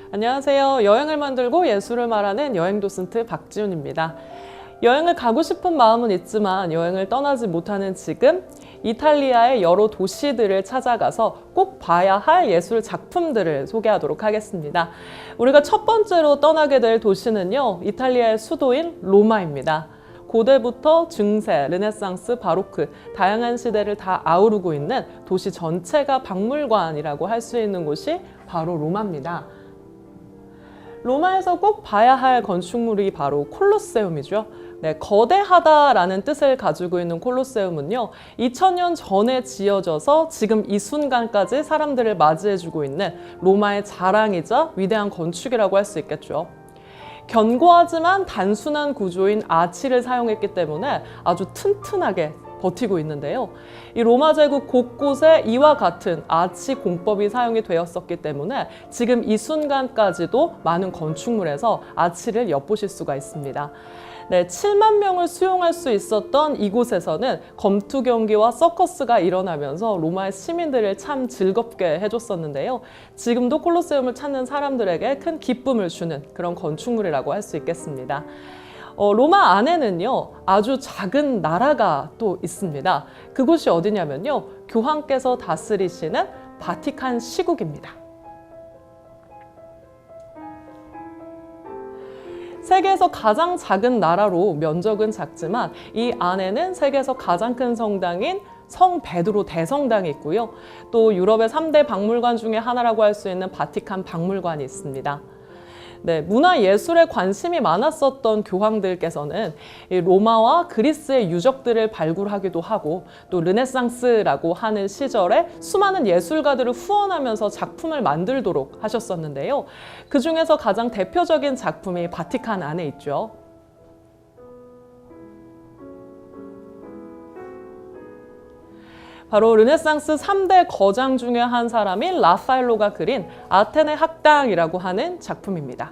안녕하세요. 여행을 만들고 예술을 말하는 여행 도슨트 박지훈입니다. 여행을 가고 싶은 마음은 있지만 여행을 떠나지 못하는 지금 이탈리아의 여러 도시들을 찾아가서 꼭 봐야 할 예술 작품들을 소개하도록 하겠습니다. 우리가 첫 번째로 떠나게 될 도시는요, 이탈리아의 수도인 로마입니다. 고대부터 중세, 르네상스, 바로크, 다양한 시대를 다 아우르고 있는 도시 전체가 박물관이라고 할 수 있는 곳이 바로 로마입니다. 로마에서 꼭 봐야 할 건축물이 바로 콜로세움이죠. 네, 거대하다라는 뜻을 가지고 있는 콜로세움은요, 2000년 전에 지어져서 지금 이 순간까지 사람들을 맞이해주고 있는 로마의 자랑이자 위대한 건축이라고 할 수 있겠죠. 견고하지만 단순한 구조인 아치를 사용했기 때문에 아주 튼튼하게 버티고 있는데요. 이 로마 제국 곳곳에 이와 같은 아치 공법이 사용이 되었었기 때문에 지금 이 순간까지도 많은 건축물에서 아치를 엿보실 수가 있습니다. 네, 7만 명을 수용할 수 있었던 이곳에서는 검투 경기와 서커스가 일어나면서 로마의 시민들을 참 즐겁게 해줬었는데요. 지금도 콜로세움을 찾는 사람들에게 큰 기쁨을 주는 그런 건축물이라고 할 수 있겠습니다. 로마 안에는요, 아주 작은 나라가 또 있습니다. 그곳이 어디냐면요, 교황께서 다스리시는 바티칸 시국입니다. 세계에서 가장 작은 나라로 면적은 작지만 이 안에는 세계에서 가장 큰 성당인 성 베드로 대성당이 있고요. 또 유럽의 3대 박물관 중에 하나라고 할 수 있는 바티칸 박물관이 있습니다. 네, 문화예술에 관심이 많았었던 교황들께서는 이 로마와 그리스의 유적들을 발굴하기도 하고 또 르네상스라고 하는 시절에 수많은 예술가들을 후원하면서 작품을 만들도록 하셨었는데요. 그 중에서 가장 대표적인 작품이 바티칸 안에 있죠. 바로 르네상스 3대 거장 중에 한 사람인 라파엘로가 그린 아테네 학당이라고 하는 작품입니다.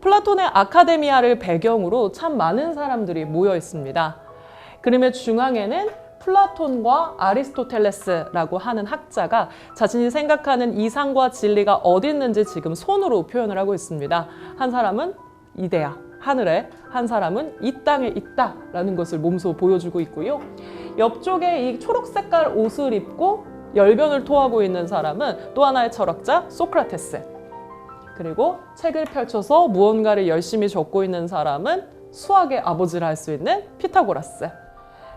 플라톤의 아카데미아를 배경으로 참 많은 사람들이 모여 있습니다. 그림의 중앙에는 플라톤과 아리스토텔레스라고 하는 학자가 자신이 생각하는 이상과 진리가 어디 있는지 지금 손으로 표현을 하고 있습니다. 한 사람은 이데아, 하늘에, 한 사람은 이 땅에 있다라는 것을 몸소 보여주고 있고요. 옆쪽에 이 초록 색깔 옷을 입고 열변을 토하고 있는 사람은 또 하나의 철학자 소크라테스. 그리고 책을 펼쳐서 무언가를 열심히 적고 있는 사람은 수학의 아버지라 할 수 있는 피타고라스.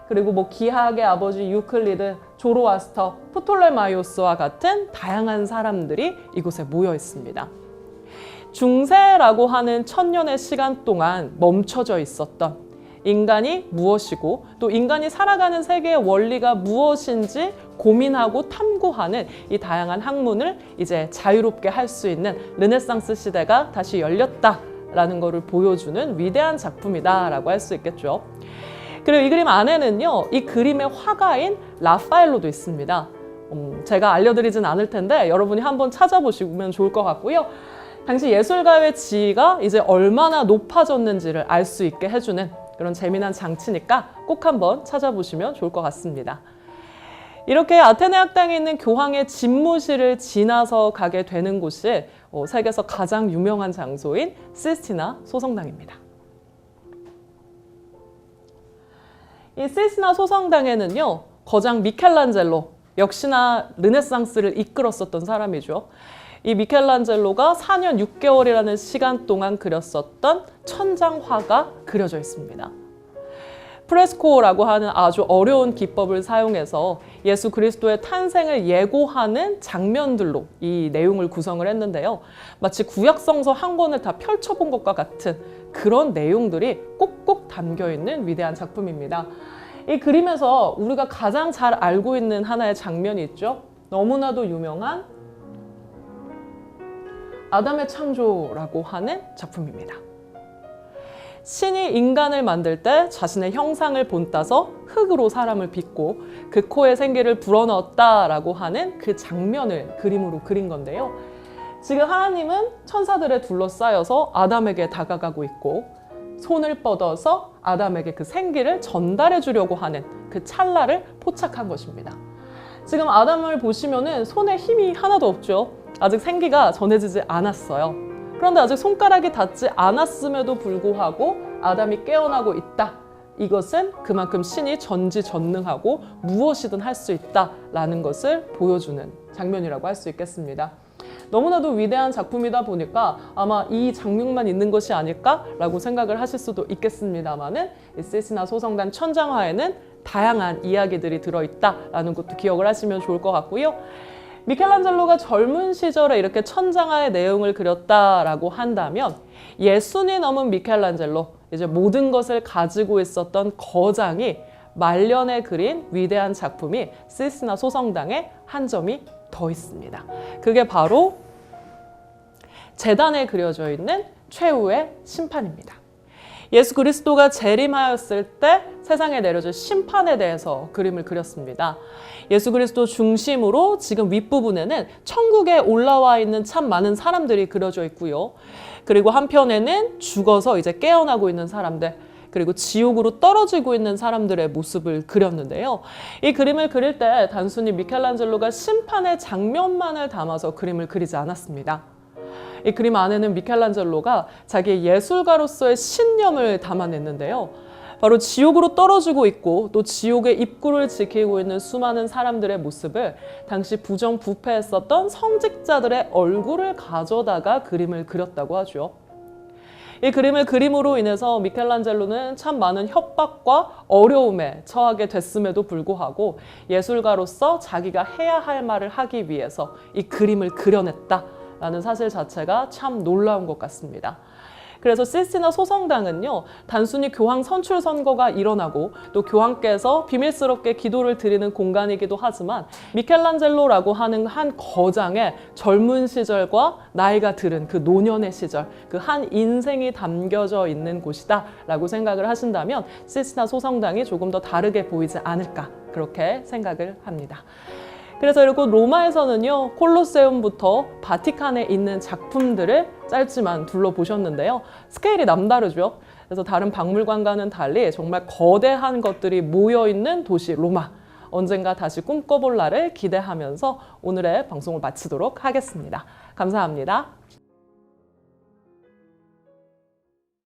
그리고 기하학의 아버지 유클리드, 조로아스터, 프톨레마이오스와 같은 다양한 사람들이 이곳에 모여 있습니다. 중세라고 하는 1000년의 시간 동안 멈춰져 있었던 인간이 무엇이고 또 인간이 살아가는 세계의 원리가 무엇인지 고민하고 탐구하는 이 다양한 학문을 이제 자유롭게 할 수 있는 르네상스 시대가 다시 열렸다라는 것을 보여주는 위대한 작품이다라고 할 수 있겠죠. 그리고 이 그림 안에는요, 이 그림의 화가인 라파엘로도 있습니다. 제가 알려드리진 않을 텐데 여러분이 한번 찾아보시면 좋을 것 같고요. 당시 예술가의 지위가 이제 얼마나 높아졌는지를 알 수 있게 해주는 그런 재미난 장치니까 꼭 한번 찾아보시면 좋을 것 같습니다. 이렇게 아테네 학당에 있는 교황의 집무실을 지나서 가게 되는 곳이 세계에서 가장 유명한 장소인 시스티나 소성당입니다. 이 시스티나 소성당에는요, 거장 미켈란젤로, 역시나 르네상스를 이끌었었던 사람이죠. 이 미켈란젤로가 4년 6개월이라는 시간 동안 그렸었던 천장화가 그려져 있습니다. 프레스코라고 하는 아주 어려운 기법을 사용해서 예수 그리스도의 탄생을 예고하는 장면들로 이 내용을 구성을 했는데요. 마치 구약성서 한 권을 다 펼쳐본 것과 같은 그런 내용들이 꼭꼭 담겨있는 위대한 작품입니다. 이 그림에서 우리가 가장 잘 알고 있는 하나의 장면이 있죠. 너무나도 유명한 아담의 창조라고 하는 작품입니다. 신이 인간을 만들 때 자신의 형상을 본따서 흙으로 사람을 빚고 그 코에 생기를 불어넣었다라고 하는 그 장면을 그림으로 그린 건데요. 지금 하나님은 천사들에 둘러싸여서 아담에게 다가가고 있고 손을 뻗어서 아담에게 그 생기를 전달해 주려고 하는 그 찰나를 포착한 것입니다. 지금 아담을 보시면은 손에 힘이 하나도 없죠. 아직 생기가 전해지지 않았어요. 그런데 아직 손가락이 닿지 않았음에도 불구하고 아담이 깨어나고 있다. 이것은 그만큼 신이 전지전능하고 무엇이든 할 수 있다라는 것을 보여주는 장면이라고 할 수 있겠습니다. 너무나도 위대한 작품이다 보니까 아마 이 장면만 있는 것이 아닐까라고 생각을 하실 수도 있겠습니다만은 이 시시나 소성단 천장화에는 다양한 이야기들이 들어있다라는 것도 기억을 하시면 좋을 것 같고요. 미켈란젤로가 젊은 시절에 이렇게 천장화의 내용을 그렸다라고 한다면 예순이 넘은 미켈란젤로, 이제 모든 것을 가지고 있었던 거장이 말년에 그린 위대한 작품이 시스티나 소성당에 한 점이 더 있습니다. 그게 바로 제단에 그려져 있는 최후의 심판입니다. 예수 그리스도가 재림하였을 때 세상에 내려질 심판에 대해서 그림을 그렸습니다. 예수 그리스도 중심으로 지금 윗부분에는 천국에 올라와 있는 참 많은 사람들이 그려져 있고요. 그리고 한편에는 죽어서 이제 깨어나고 있는 사람들, 그리고 지옥으로 떨어지고 있는 사람들의 모습을 그렸는데요. 이 그림을 그릴 때 단순히 미켈란젤로가 심판의 장면만을 담아서 그림을 그리지 않았습니다. 이 그림 안에는 미켈란젤로가 자기의 예술가로서의 신념을 담아냈는데요. 바로 지옥으로 떨어지고 있고 또 지옥의 입구를 지키고 있는 수많은 사람들의 모습을 당시 부정부패했었던 성직자들의 얼굴을 가져다가 그림을 그렸다고 하죠. 이 그림을 그림으로 인해서 미켈란젤로는 참 많은 협박과 어려움에 처하게 됐음에도 불구하고 예술가로서 자기가 해야 할 말을 하기 위해서 이 그림을 그려냈다라는 사실 자체가 참 놀라운 것 같습니다. 그래서 시스티나 소성당은요, 단순히 교황 선출 선거가 일어나고 또 교황께서 비밀스럽게 기도를 드리는 공간이기도 하지만 미켈란젤로라고 하는 한 거장의 젊은 시절과 나이가 들은 그 노년의 시절, 그 한 인생이 담겨져 있는 곳이다 라고 생각을 하신다면 시스티나 소성당이 조금 더 다르게 보이지 않을까, 그렇게 생각을 합니다. 그래서 이렇게 로마에서는요, 콜로세움부터 바티칸에 있는 작품들을 짧지만 둘러보셨는데요. 스케일이 남다르죠. 그래서 다른 박물관과는 달리 정말 거대한 것들이 모여있는 도시 로마. 언젠가 다시 꿈꿔볼 날을 기대하면서 오늘의 방송을 마치도록 하겠습니다. 감사합니다.